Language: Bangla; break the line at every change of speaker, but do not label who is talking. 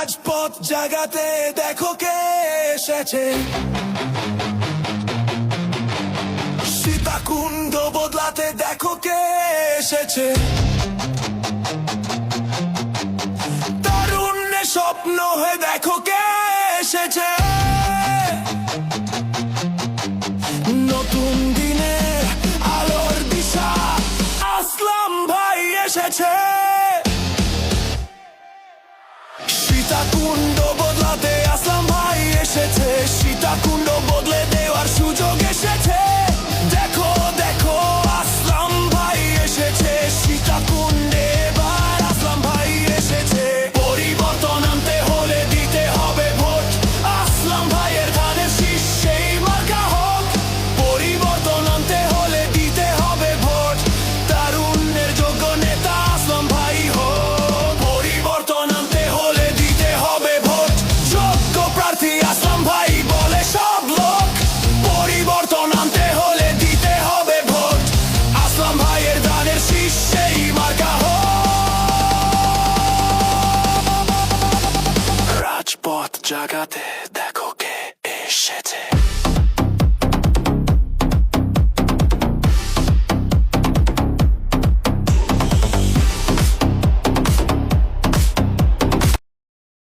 রাজপথ জাগাতে দেখো কে এসেছে, সীতাকুণ্ড বদলাতে দেখো কে এসেছে, তারুণ্যে স্বপ্ন হয়ে দেখো কে এসেছে, নতুন দিনের আলোর দিশা আসলাম ভাই এসেছে। সীতাকুণ্ড বদলাতে আসলাম ভাই এসেছে, সীতাকুণ্ড বদলে দেওয়ার সুযোগ এসেছে। দেখো দেখো আসলাম ভাই এসেছে, সীতাকুণ্ডে এবার আসলাম ভাই এসেছে। পরিবর্তন আনতে হলে দিতে হবে ভোট, আসলাম ভাইয়ের ধানের শীষ সেই মার্কা হোক। পরিবর্তন আনতে হলে দিতে হবে ভোট, তারুণ্যের যোগ্য নেতা আসলাম ভাই হোক। পরিবর্তন আনতে হলে দিতে হবে ভোট, যোগ্য প্রার্থী আসলাম ভাই বলে সব লোক। পরিবর্তন আনতে হলে দিতে হবে ভোট, আসলাম ভাইয়ের ধানের শীষ সেই মার্কা হোক। রাজপথ জাগাতে দেখো কে এসেছে।